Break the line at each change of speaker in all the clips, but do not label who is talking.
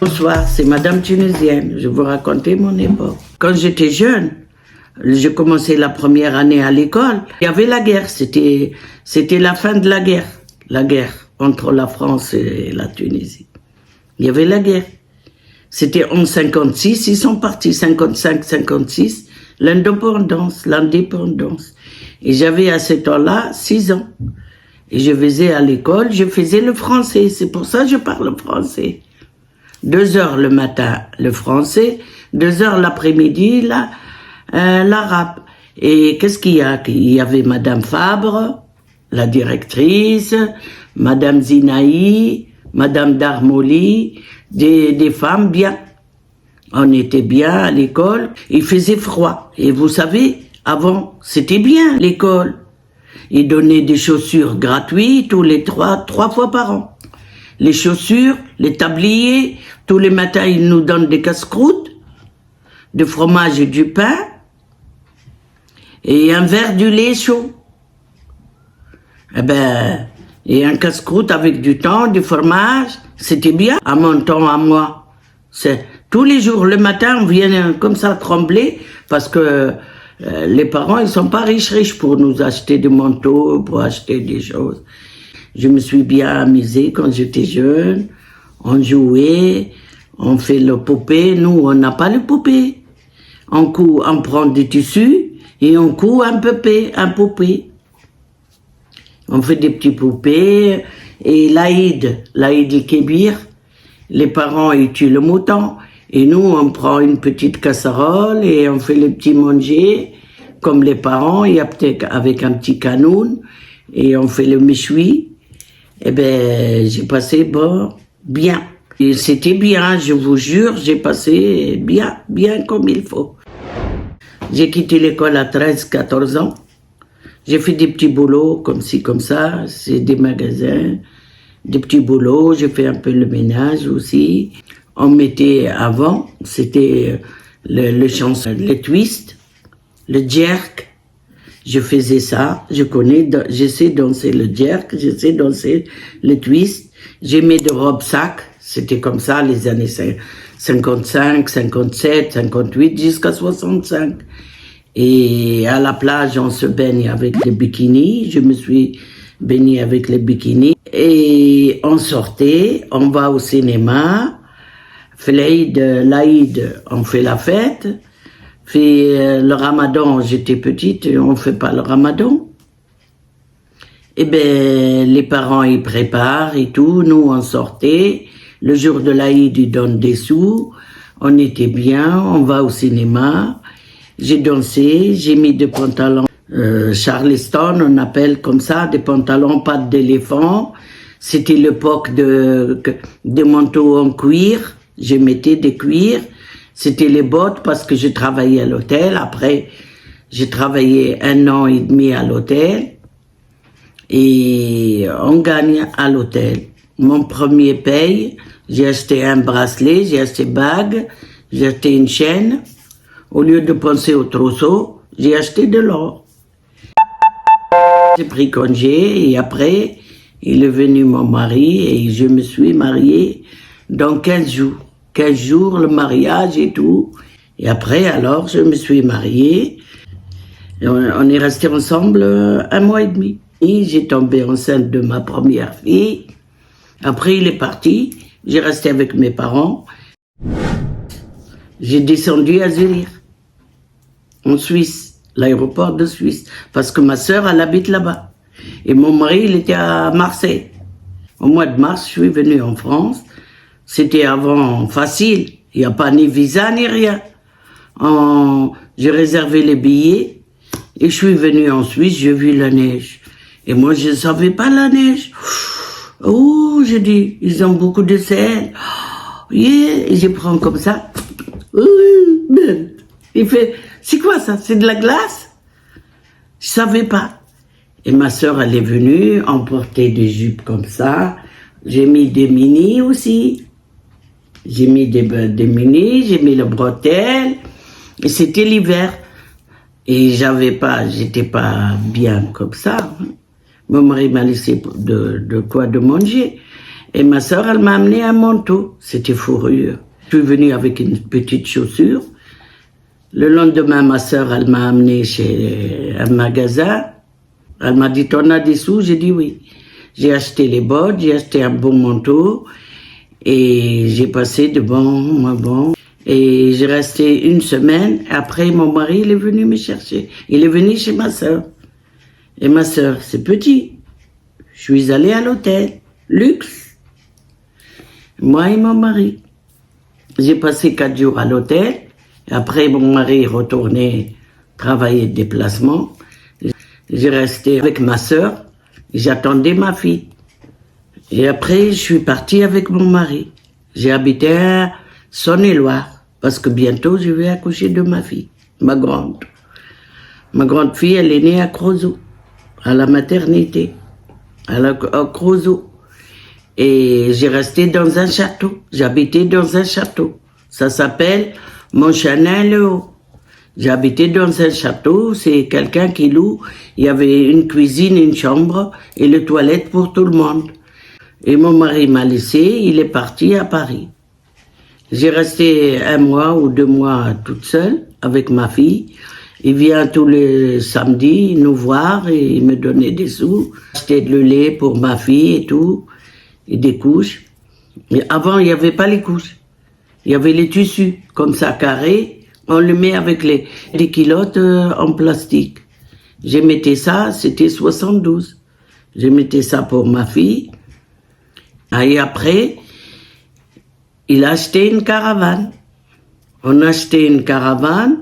Bonsoir, c'est Madame Tunisienne. Je vais vous raconter mon époque. Quand j'étais jeune, j'ai commencé la première année à l'école. Il y avait la guerre. C'était la fin de la guerre. La guerre entre la France et la Tunisie. Il y avait la guerre. C'était en 56, ils sont partis 55, 56, l'indépendance. Et j'avais à ce temps-là 6 ans. Et je faisais à l'école, je faisais le français. C'est pour ça que je parle français. 2 heures le matin, le français, 2 heures l'après-midi, l'arabe. Et qu'est-ce qu'il y a? Il y avait Madame Fabre, la directrice, Madame Zinaï, Madame Darmoli, des femmes bien. On était bien à l'école. Il faisait froid. Et vous savez, avant, c'était bien l'école. Ils donnaient des chaussures gratuites tous les trois fois par an. Les chaussures, les tabliers, tous les matins, ils nous donnent des casse-croûtes, du fromage et du pain, et un verre du lait chaud. Et un casse-croûte avec du thon, du fromage, c'était bien. À mon temps, à moi, tous les jours, le matin, on vient comme ça trembler, parce que les parents, ils sont pas riches pour nous acheter des manteaux, pour acheter des choses. Je me suis bien amusée quand j'étais jeune. On jouait, on fait le poupée. Nous, on n'a pas le poupée. On prend des tissus et on coud un poupée. On fait des petits poupées. Et l'Aïd el-Kébir, les parents, ils tuent le mouton. Et nous, on prend une petite casserole et on fait les petits manger, comme les parents, il y a peut-être avec un petit canoun, et on fait le méchoui. J'ai passé bien. Et c'était bien, je vous jure, j'ai passé bien comme il faut. J'ai quitté l'école à 13-14 ans. J'ai fait des petits boulots comme ci, comme ça, c'est des magasins, des petits boulots, j'ai fait un peu le ménage aussi. On mettait avant, c'était le chanson, le twist, le jerk. Je faisais ça, je sais danser le jerk, je sais danser le twist. J'ai mis de robes sac, c'était comme ça les années 55, 57, 58 jusqu'à 65. Et à la plage, on se baigne avec les bikinis. Je me suis baignée avec les bikinis. Et on sortait, on va au cinéma. L'Aïd, on fait la fête. Le ramadan, j'étais petite, on fait pas le ramadan. Les parents, ils préparent et tout. Nous, on sortait. Le jour de l'Aïd, ils donnent des sous. On était bien, on va au cinéma. J'ai dansé, j'ai mis des pantalons Charleston, on appelle comme ça, des pantalons pattes d'éléphant. C'était l'époque de manteaux en cuir. Je mettais des cuirs. C'était les bottes parce que je travaillais à l'hôtel. Après, j'ai travaillé 1 an et demi à l'hôtel. Et on gagne à l'hôtel. Mon premier paye, j'ai acheté un bracelet, j'ai acheté bague, j'ai acheté une chaîne. Au lieu de penser au trousseau, j'ai acheté de l'or. J'ai pris congé et après, il est venu mon mari et je me suis mariée dans 15 jours. 15 jours, le mariage et tout. Et après, alors, je me suis mariée. Et on est restés ensemble 1 mois et demi. Et j'ai tombé enceinte de ma première fille. Après, il est parti. J'ai resté avec mes parents. J'ai descendu à Zurich, en Suisse, l'aéroport de Suisse, parce que ma sœur, elle habite là-bas. Et mon mari, il était à Marseille. Au mois de mars, je suis venue en France. C'était avant facile. Il n'y a pas ni visa ni rien. J'ai réservé les billets et je suis venue en Suisse, j'ai vu la neige. Et moi, je ne savais pas la neige. Oh, j'ai dit, ils ont beaucoup de sel. Oh, yeah. Et je prends comme ça. Il fait, c'est quoi ça? C'est de la glace? Je savais pas. Et ma sœur, elle est venue, emporter des jupes comme ça. J'ai mis des mini aussi. J'ai mis des mini, j'ai mis le bretelle. Et c'était l'hiver. Et j'étais pas bien comme ça. Mon mari m'a laissé de quoi de manger. Et ma sœur, elle m'a amené un manteau. C'était fourrure. Je suis venue avec une petite chaussure. Le lendemain, ma sœur, elle m'a amené chez un magasin. Elle m'a dit, t'en as des sous? J'ai dit oui. J'ai acheté les bottes, j'ai acheté un bon manteau. Et j'ai passé de bon. Et j'ai resté une semaine. Après, mon mari, il est venu me chercher. Il est venu chez ma sœur. Et ma sœur, c'est petit. Je suis allée à l'hôtel. Luxe. Moi et mon mari. J'ai passé 4 jours à l'hôtel. Après, mon mari est retourné travailler de déplacement. J'ai resté avec ma sœur. J'attendais ma fille. Et après, je suis partie avec mon mari. J'ai habité à Saône-et-Loire. Parce que bientôt, je vais accoucher de ma fille, ma grande. Ma grande fille, elle est née à Creusot, à la maternité, à Creusot. Et j'ai resté dans un château. J'habitais dans un château. Ça s'appelle Montchanin-le-Haut. J'habitais dans un château, c'est quelqu'un qui loue. Il y avait une cuisine, une chambre et les toilettes pour tout le monde. Et mon mari m'a laissé, il est parti à Paris. J'ai resté 1 mois ou 2 mois toute seule avec ma fille. Il vient tous les samedis nous voir et il me donnait des sous. Acheter le lait pour ma fille et tout, et des couches. Mais avant, il n'y avait pas les couches. Il y avait les tissus, comme ça, carrés. On le met avec les culottes en plastique. Je mettais ça, c'était 72. Je mettais ça pour ma fille. Et après, il a acheté une caravane. On a acheté une caravane.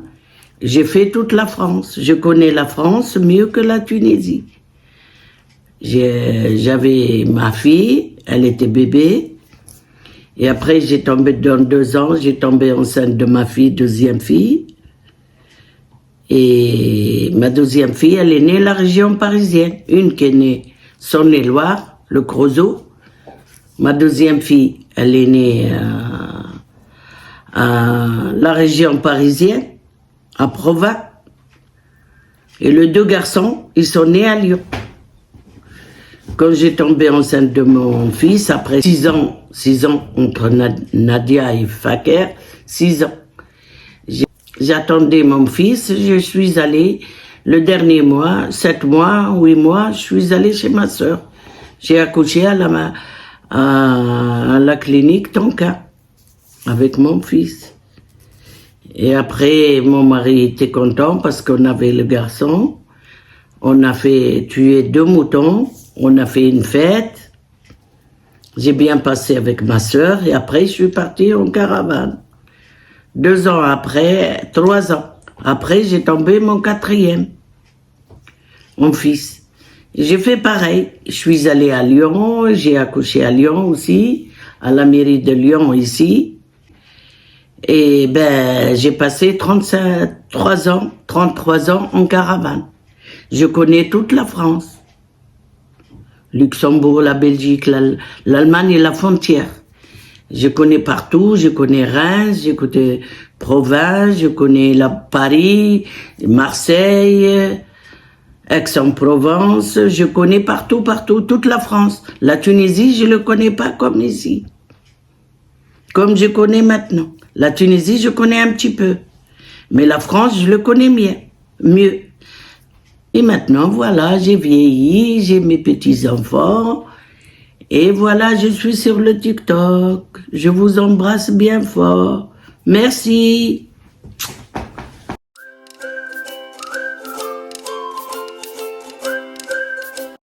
J'ai fait toute la France. Je connais la France mieux que la Tunisie. J'avais ma fille, elle était bébé. Et après, j'ai tombé dans 2 ans, j'ai tombé enceinte de ma fille, 2e fille. Et ma 2e fille, elle est née la région parisienne. Une qui est née Saône-et-Loire, le Creusot. Ma 2e fille, elle est née à la région parisienne, à Provins. Et les 2 garçons, ils sont nés à Lyon. Quand j'ai tombé enceinte de mon fils, après 6 ans entre Nadia et Faker, 6 ans. J'attendais mon fils, je suis allée, le dernier mois, 7 mois, 8 mois, je suis allée chez ma sœur. J'ai accouché à la clinique Tonka, avec mon fils. Et après, mon mari était content parce qu'on avait le garçon. On a fait tuer 2 moutons. On a fait une fête. J'ai bien passé avec ma sœur et après je suis partie en caravane. 2 ans après, 3 ans. Après j'ai tombé mon 4e, mon fils. J'ai fait pareil. Je suis allée à Lyon, j'ai accouché à Lyon aussi, à la mairie de Lyon ici. Et j'ai passé 33 ans en caravane. Je connais toute la France. Luxembourg, la Belgique, l'Allemagne et la frontière. Je connais partout, je connais Reims, je connais Provence, je connais Paris, Marseille, Aix-en-Provence, je connais partout, toute la France. La Tunisie, je ne le connais pas comme ici. Comme je connais maintenant. La Tunisie, je connais un petit peu. Mais la France, je le connais mieux. Et maintenant, voilà, j'ai vieilli, j'ai mes petits-enfants. Et voilà, je suis sur le TikTok. Je vous embrasse bien fort. Merci.